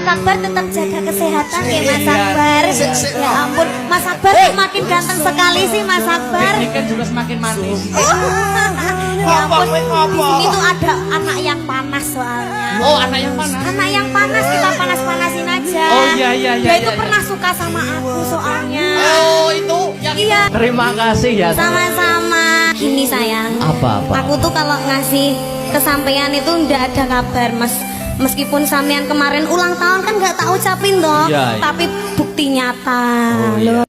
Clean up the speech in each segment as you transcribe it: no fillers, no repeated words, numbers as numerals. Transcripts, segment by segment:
Akbar tetap jaga kesehatan ya Mas Akbar. Ya ampun, Mas Akbar makin ganteng sekali sih Mas Akbar. Ini kan juga semakin manis. Ya ampun, di sini tuh ada anak yang panas soalnya. Oh, anak yang panas. Anak yang panas, kita panas-panasin aja. Oh iya iya iya. Dia itu iya. pernah suka sama aku soalnya. Oh itu yang Iya. Terima kasih ya. Sama-sama. Gini sayang. Apa? Aku tuh kalau ngasih kesampaian itu ndak ada kabar Mas. Meskipun sampean kemarin ulang tahun kan nggak tak ucapin toh, Iya, iya. tapi bukti nyata. Oh, iya. Loh.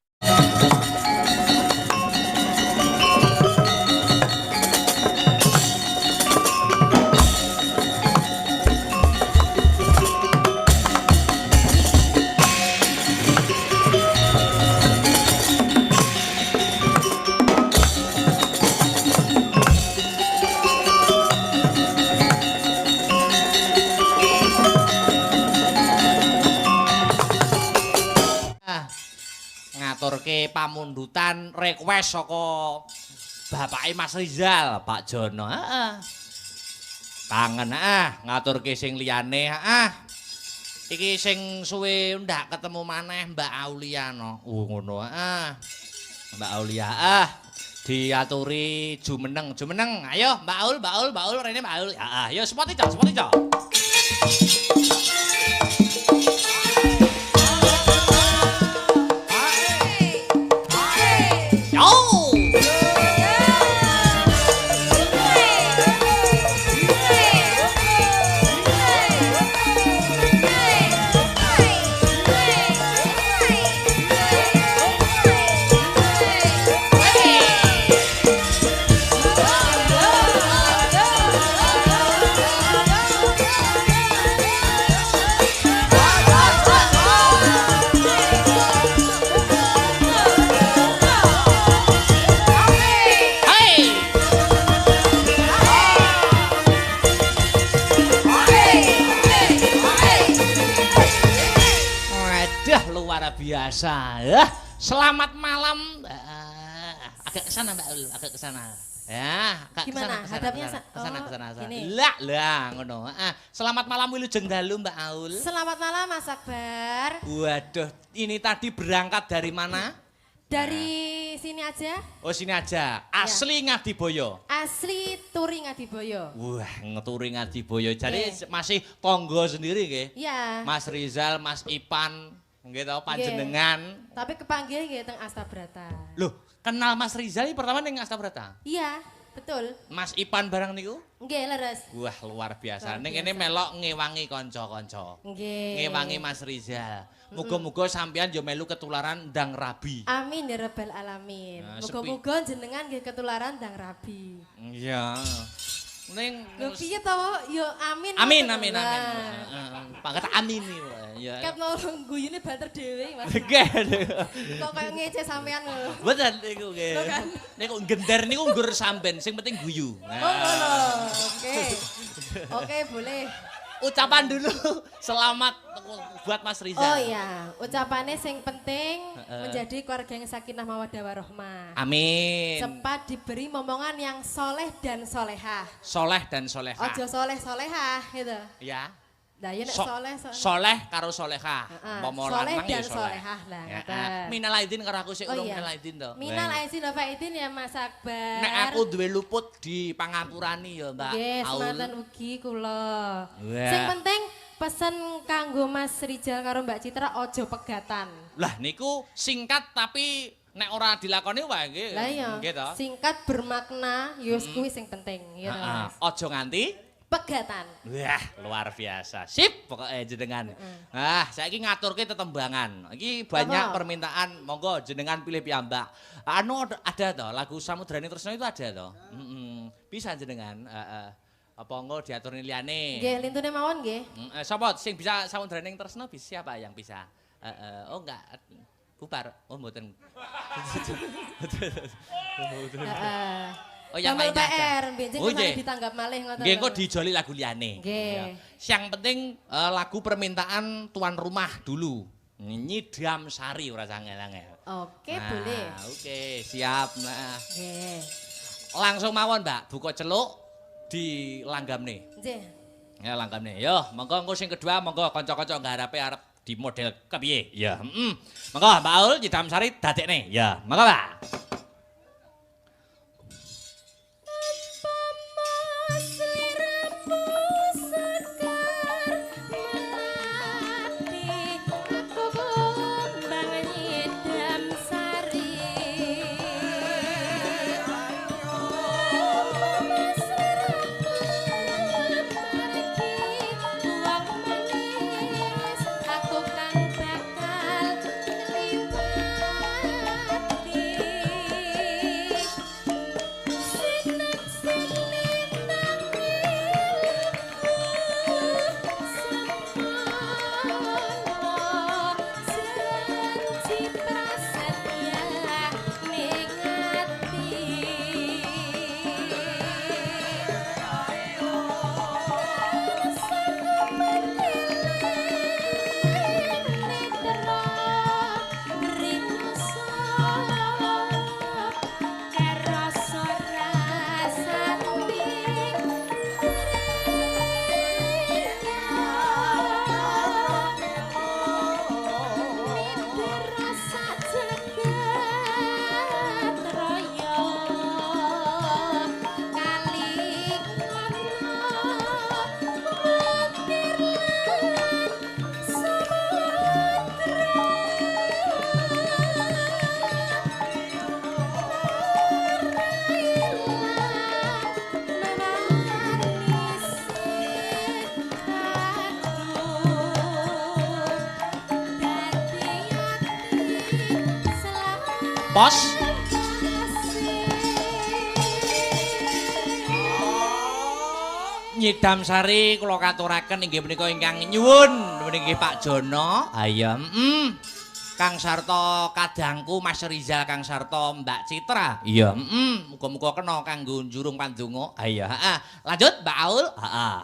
Ngaturke pamundutan request saka bapake Mas Rizal, Pak Jono. Heeh. Kangen ngaturke sing liyane. Iki sing suwe ndak ketemu maneh Mbak Aulia no. Ngono. Mbak Aulia. Diaturi jumeneng. Ayo Mbak Aul, rene Mbak Aul. Ayo sepoti cok. Luar biasa ya. Selamat malam. Agak ke sana Mbak Ul, agak ke sana. Ya, agak Gimana? Hadapnya kesana. gini. Lah ngono. Selamat malam Wilujeng Dalu Mbak Aul. Selamat malam Mas Akbar. Waduh, ini tadi berangkat dari mana? Dari sini aja. Oh, sini aja. Asli Ngadiboyo. Asli Turi Ngadiboyo. Wah, ngeturi Ngadiboyo. Jadi Nggih. masih tonggo sendiri nggih. Iya. Mas Rizal, Mas Ipan, nggih tau panjenengan. Tapi kepanggil nggih teng Astabrata. Loh, kenal Mas Rizal ini pertama ning Astabrata. Iya, betul. Mas Ipan barang niku? Nggih, leres. Wah, luar biasa. Luar Ning biasa. kene melok ngewangi kanca-kanca. Nggih. Ngewangi Mas Rizal. Muga-muga sampean yo melu ketularan ndang rabi. Amin ya rabbal alamin. Nah, Muga-muga jenengan nggih ketularan ndang rabi. Iya. Ning Lho piye to? Yo amin. Amin. Lah. Pangkat amin iki. Ya. Ket nolong guyune banter dhewe Mas. Nggih. Kok kayak ngece sampean lho. Betul niku nggih. Lho kan? Niku gender niku nggur samben, sing penting guyu. Oh ngono. Oke. Oke, boleh. Ucapan dulu selamat buat Mas Rizal. Oh iya, ucapannya sing penting menjadi keluarga yang sakinah mawaddah warahmah. Amin. Cepat diberi momongan yang soleh dan solehah. Soleh dan soleha. Ojo soleh solehah gitu. Ya. Nah ya nek So- soleh Soleh karo soleha. Momo soleh lanang dan ya soleh. solehah lah. Ya, ngoten. minal aidin karo aku sik Oh urung iya. minal aidin to. Minal aidin wa faidin ya Mas Akbar. Nek aku duwe luput di pangapurani ya Mbak Nggih, Aul. semanten ugi kula. Wah. Sing penting pesen kanggo Mas Rizal karo Mbak Citra ojo pegatan. Lah niku singkat tapi nek ora dilakoni wae nggih. Lah iya, Nggih to. singkat bermakna yus kuwi sing penting ya to, Heeh. Mas. Aja nganti Pegatan. wah, luar biasa. Sip pokoknya jenengan. Nah, saiki ngaturke tetembangan. Iki banyak Apa? permintaan, monggo jenengan pilih piyambak. Anu ada toh, lagu Samudraning Tresna itu ada toh. Bisa jenengan, apa engko diaturin liyane. Nggih, lintune mawon nggih. Sapa sing bisa Samudraning Tresna bisa siapa yang bisa? Oh enggak. Bubar. Oh mboten. Heeh. Oh yang Damel lainnya aja. PR, benjing Oh, kemarin nggih. ditanggap malih ngoten. Nggih, lho. kok dijoli lagu liyane. Nggih. Ya. Yang penting lagu permintaan tuan rumah dulu. Nyidam Sari ora angel-angel. Oke, Nah, boleh. Oke, siap. Nah, Nggih. langsung mawon, Mbak. Buka celuk di langgam nih. Nggih. Ya langkane. Yo, monggo engko sing kedua monggo kanca-kanca nggarepe arep di model kepiye? Ya, Monggo Mbak Aul Nyidam Sari dadekne. Ya, monggo Mbak. Pos. Nyidam Sari kula katuraken inggih menika ingkang nyuwun nggih Pak Jono. Ayo, Kang Sarto kadangku Mas Rizal, Kang Sarto Mbak Citra. Iya, muga-muga kena kanggo njurung pandonga. Ayo, lanjut Mbak Aul. Heeh.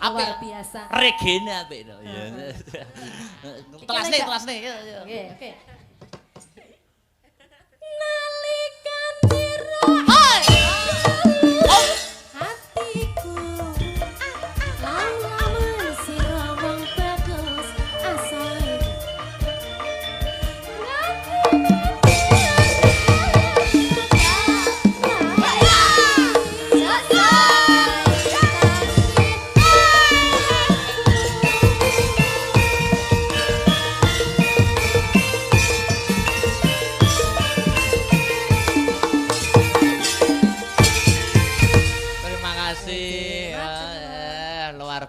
Luar biasa. Regene apik to. Telasne, telasne. Oke, oke.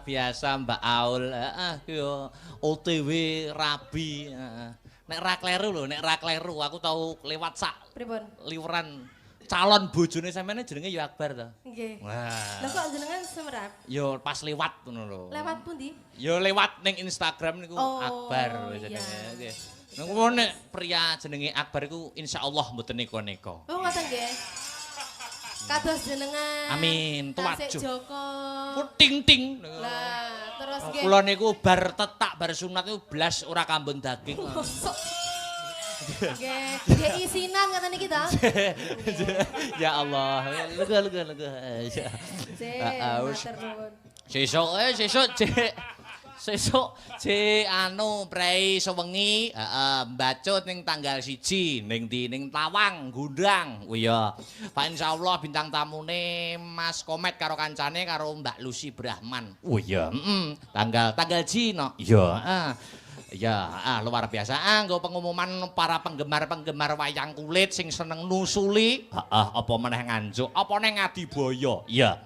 biasa Mbak Aul. Heeh, yo OTW rabi. Nek ra kleru lho, nek ra kleru aku tau lewat sak Pripun? liweran calon bojone sampeyan jenenge yo Akbar to. Nggih. Wah. Lah kok jenengan semerap? Yo pas lewat ngono lho. Lewat pundi? Yo lewat ning Instagram niku Oh, Akbar iya. jenenge. Nggih. Niku nek pria jenenge Akbar iku insyaallah mboten neko-neko. Oh, ngoten nggih. Kados jenengan. Amin, Tasik tuwajuh. Joko. Ting-ting. Lah, terus nggih. Kula niku bar tetak bar sunat niku blas ora kambun daging. Mosok. Nggih, nggih isinan ngoten iki to. Ya Allah, lega. Cek, wis. matur nuwun. Sesuk anu prei sewengi mbacut ning tanggal 1 ning Tawang Gundang. Oh iya. Pak insyaallah bintang tamune Mas Komet karo kancane karo Mbak Lucy Brahman. Oh iya, tanggal Cina. Iya, Ya, luar biasa. Nggo pengumuman para penggemar wayang kulit sing seneng nusuli, apa meneh nganjuk, apa neng Ngadiboyo. Iya.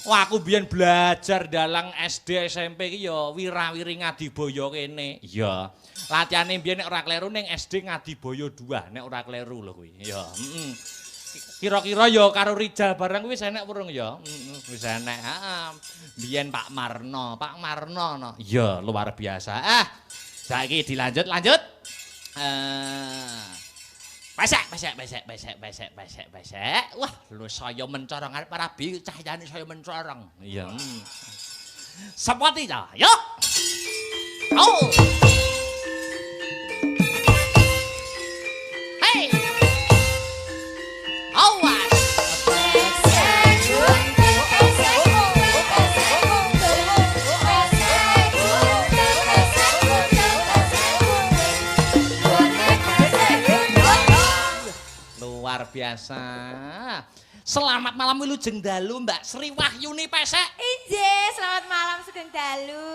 Wah, aku biyen belajar dalang SD SMP iki ya wirawiri Ngadiboyo kene. Iya. Latihane biyen nek ora kleru ning SD Ngadiboyo 2, nek ora kleru lho kuwi. Iya, Kira-kira ya karo Rijal bareng kuwi wis enek urung ya? Wis enek. Heeh. Biyen Pak Marno no. Iya, luar biasa. Saiki dilanjut. Pesek. Wah, lho saya mencorong arep Rabi cahyane saya mencorong. Iya. Seperti ta. Yuk. Oh. Hey. Awas. Luar biasa. Selamat malam wilujeng dalu Mbak Sri Wahyuni Pesek. Injih, selamat malam Sugeng Dalu.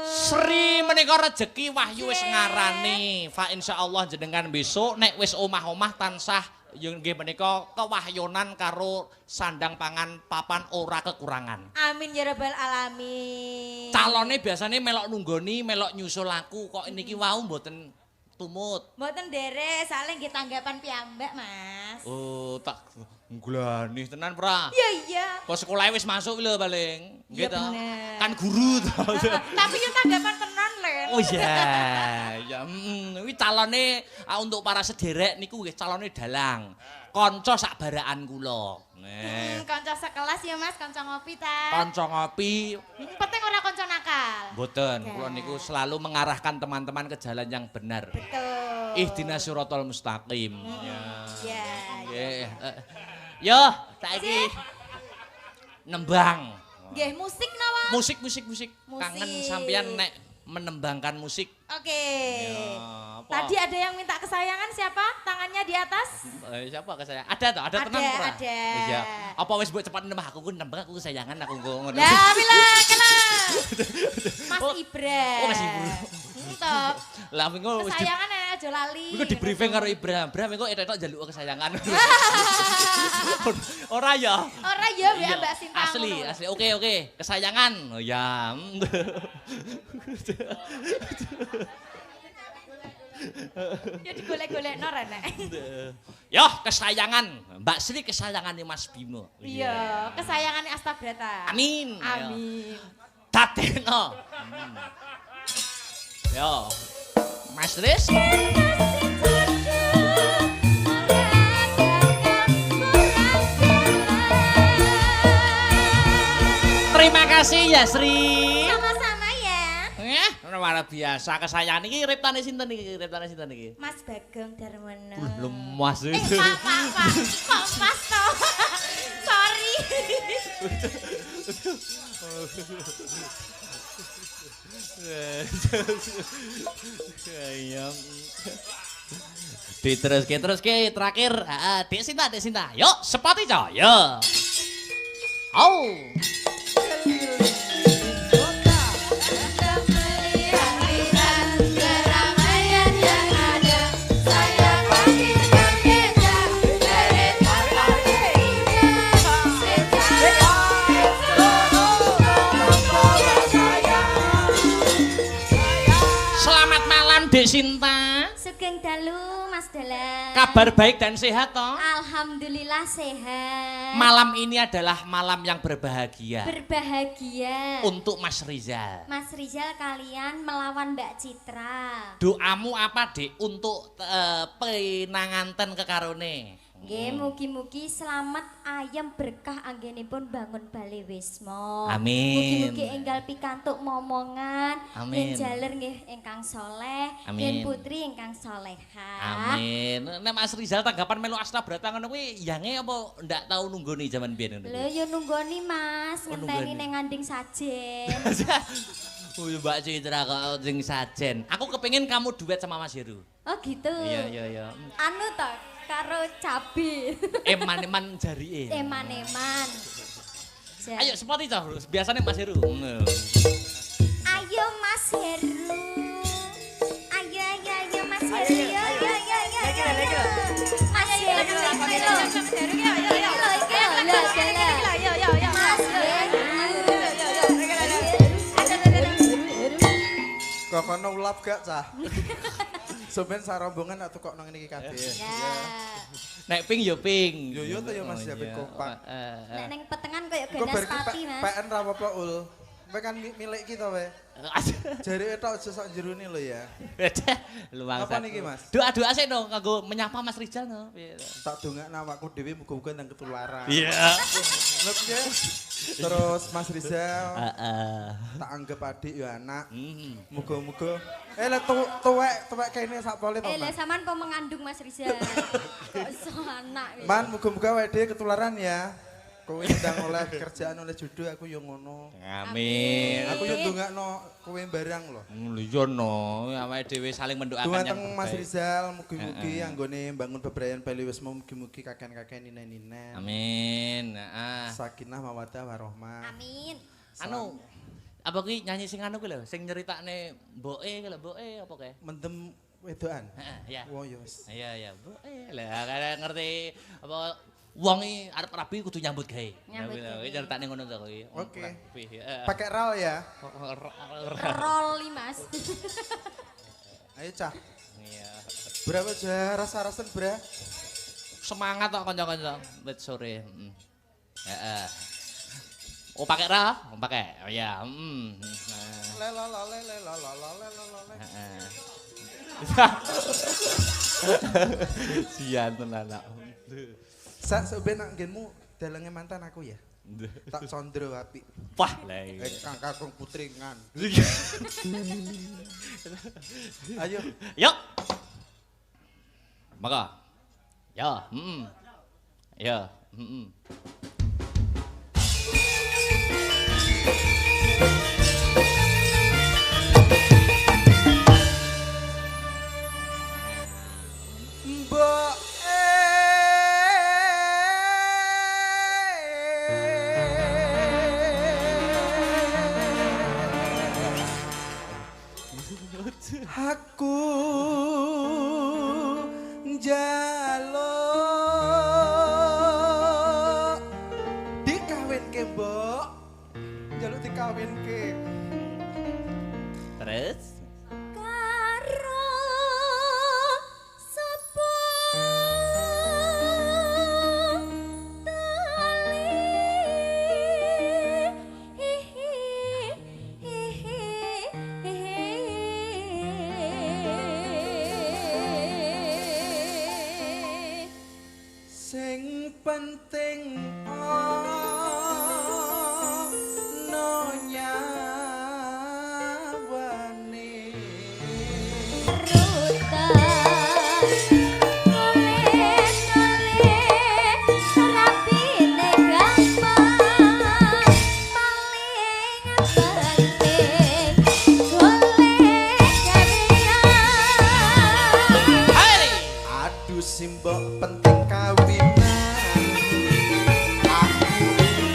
Sri menika rejeki Wahyu wis ngarani. Fa insyaallah jenengan besok nek wis omah-omah tansah yang nggih menika kewahyonan karo sandang pangan papan ora kekurangan. Amin ya rabbal alamin. Calone biasanya melok nunggoni, melok nyusul aku kok niki wau mboten tumut. Mboten derek, soalnya nggih tanggapan piyambak, Mas. Oh, tak nglani tenan pra. Iya. Kok sekolahnya wis masuk lho paling. Iya, Gitu. bener. Kan guru to. Tapi yo tanggapan tenan, Len. Oh iya. Ya, kuwi calone untuk para sederek niku nggih calone dalang. Kanca sakbaraan kula. Kanca sekelas ya, Mas, kanca ngopi ta. Kanca ngopi Penting ora kanca nakal. mboten. Oke. Kula niku selalu mengarahkan teman-teman ke jalan yang benar. Betul. Ihdinas siratal mustaqim. Ya. Ya. Nggih. Yo, saiki nembang. Nggih, musik nawa. Musik. Musik. Kangen sampeyan nek menembangkan musik. Oke. Ya, apa? Tadi ada yang minta kesayangan siapa? Tangannya di atas. Siapa ke saya? Ada toh, ada tenan ora? Ada. Iya. Apa wis mbok cepet nembah aku ku nembang aku kesayangan aku ngono. Lah, bila kena. Mas Ibra. Oh, Mas Ibra. Entok. Lah minggu wis di Kesayangan aja lali. minggu di briefing karo Ibrahim. Ibrahim minggu etok njaluk kesayangan. Ora ya? Ora ya mbak Iya, Mbak Sinta. Asli. ngono. Oke. Kesayangan. Oh ya. Ya digolek-golek no Nek. Yo, kesayangan. Mbak Sri kesayangane Mas Bimo. Iya, kesayangannya Astabrata. Amin. Amin. Tateno. Yo. Mas Tris. Terima kasih ya Sri. Sama-sama ya. Luar biasa kesayangan iki reptane sinten iki? Mas Bagong Darmono. Lemas Pak. Kok pas toh? Sorry. Diteruske terakhir. Dek Sinta. Yuk, sepati co. Yo. Oh. Keramaian yang ada, saya pasti berbeda dari tanpa dirinya. Sejak seluruh kelompok saya Dek Sinta. Sugeng dalu Mas Dalan. Kabar baik dan sehat toh? Alhamdulillah sehat. Malam ini adalah malam yang berbahagia. Berbahagia. Untuk Mas Rizal. Mas Rizal kalian melawan Mbak Citra. Doamu apa, Dek, untuk penanganten kekarone? Nggih, mugi-mugi selamat ayam berkah anggenipun bangun bali wisma. Amin. Mugi-mugi enggal pikantuk momongan. Amin. Yen jaler nggih ingkang soleh, Amin. yen putri ingkang soleha. Amin. Nek Mas Rizal tanggapan melu Astabrata ngono kuwi yange apa ndak tau nunggoni jaman biyen ngono? Lho yo nunggoni Mas, Oh, ngenteni nunggoni. ning nganding sajen. Oh, Mbak Citra kok sing sajen. Aku kepengin kamu duet sama Mas Heru. Oh gitu. Iya. Anu toh karo cabe. Eman-eman jarike. Eman-eman. Ayo sepoti toh, biasanya Mas Heru. Ayo Mas Heru. Ayo Mas Heru. Ayo. Mas Heru. Kok kono ulap gak cah? Sampeyan sarombongan atau kok nang iki kabeh. Ya. Nek ping yo ping. Yo to ya Mas ya ping kompak. Nek neng petengan koyo Kok bar iki Ganaspati Mas. PN ra apa-apa ul. Kowe kan milik kita wae. Jare tok aja sak jerone lho ya. Luang. Apa niki, Mas? Doa-doa sik no kanggo menyapa Mas Rizal no. Piye to? Tak dongakno awakku dhewe muga-muga nang ketularan. Iya. Lho piye? Terus Mas Rizal Heeh. tak anggap adik ya anak. Hmm. Muga-muga lek tuwek kene sak pole to, Lah Mas. sampean kok mengandung Mas Rizal. Kok iso anak. Man, muga-muga wae dhewe ketularan ya. Kowe ndang oleh kerjaan oleh jodoh aku yo ngono. Amin. Aku yo ndongakno kowe barang lho. Iya no, awake dhewe saling mendoakan yang Dumateng Mas terbaik. Rizal, mugi-mugi anggone bangun bebrayan Bali Wisma mugi-mugi kakek-kakek nina-nina. Amin. Heeh. Sakinah mawaddah warahmah. Amin. Anu apa ki nyanyi sing anu ki lho, sing nyeritakne mboke ki lho, mboke apa kae? Mendem wedokan. Heeh, ya. Wo yo wis. Iya, mboke. Lah kaya ngerti apa wong iki arep rapi kudu nyambut gawe. Nyambut gawe. Iki ceritane ngono to kuwi. Oke. Rapi, heeh. Pakai ral ya. Roli Mas. Ayo cah. Iya. Berapa aja rasa-rasen bra? Semangat kok kanca-kanca wit sore. Heeh. Oh pakai ra? Oh, pakai. Oh ya, Heeh. Sian tenan anak. Sak sampe nak nggenmu dalange mantan aku ya. Tak condro apik. Wah, lah iki. Kang kakung putri ngan. Iya. Ayo. Yuk. Maka. Ya, Ya, Mbok aku njaluk dikawinke mbok njaluk dikawinke Terus? Karo sapa tali. sing penting ono nyawane aduh simbok penting kawinan aku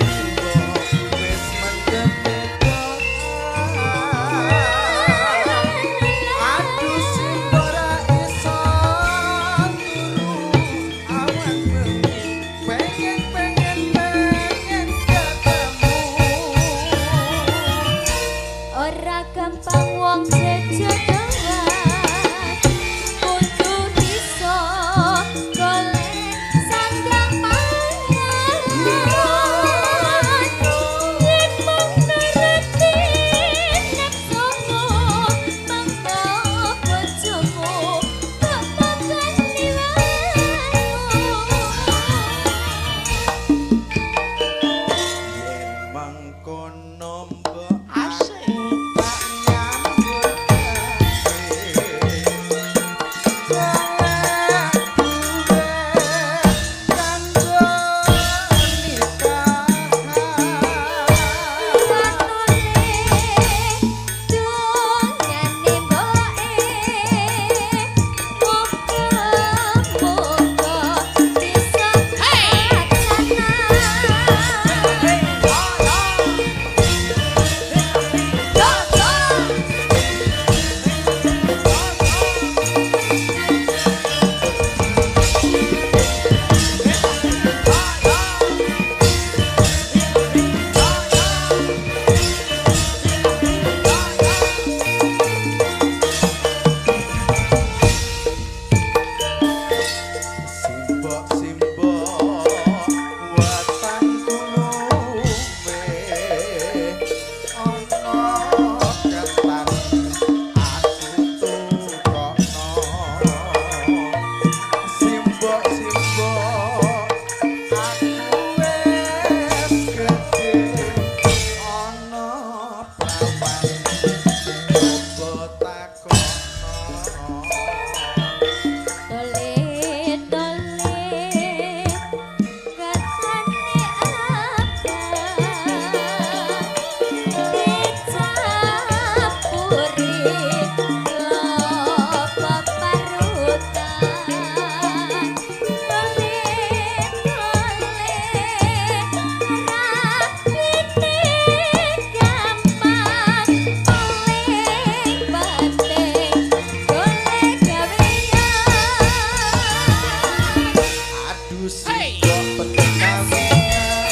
ayu Hey. sing penting kawinan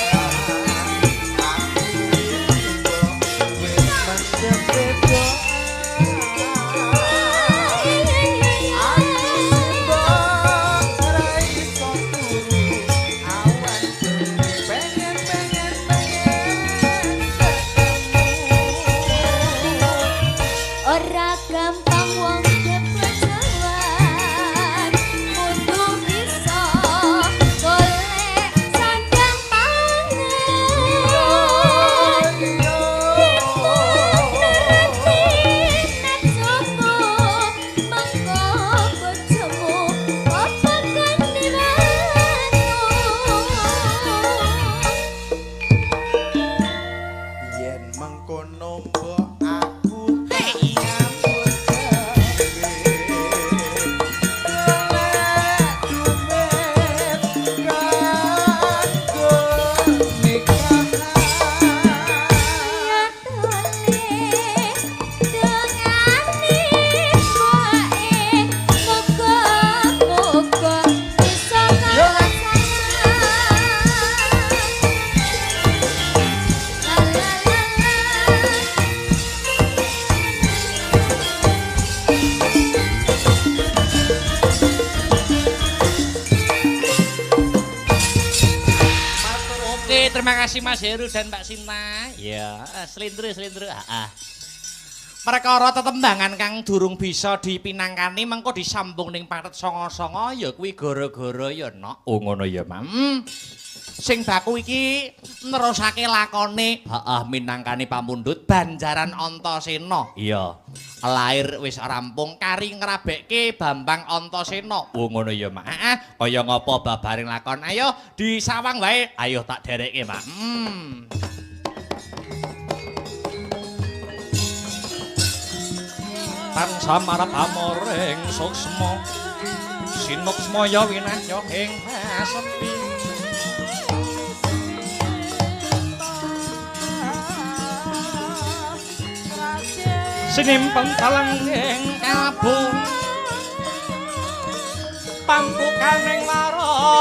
aku wis mendem beda Ora gampang wong kepejawan kudu bisa golek sandang pangan nek jopo mengko bojomu apa kan yen mengkono mbok aku nyambut Oke, terima kasih Mas Heru dan Mbak Sinta. Ya, selindru. Perkara tetembangan kang durung bisa dipinangkani mengko disambung ning paret songo-songo ya kuwi gara-gara ya nok. Oh ngono ya, Mam. Sing baku iki nerusake lakone, minangkani pamundhut Banjaran Antasena. Iya. Lair wis rampung kari ngrabekke Bambang Antasena. Oh ngono ya, Mak. Kaya ngapa babaring lakon? Ayo disawang wae. Ayo tak derekke, Mak. Tansah marap amoring suksma sinuksmaya winahya ing pasepi sinimpeng talengging kabung pampukaning warana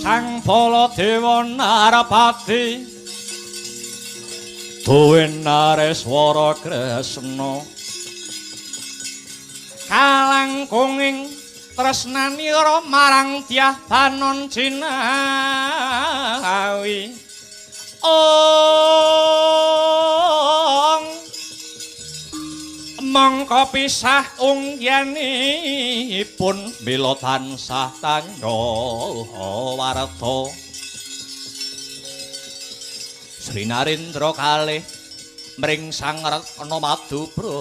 Sang Baladewa Narpati duwe Nareswara Kresna kalangkunging tresnanira marang Dyah Banon Jinawi mangka pisah unggenipun mila tansah tangga warta Sri Narendra kalih mring Sang Retna Madubra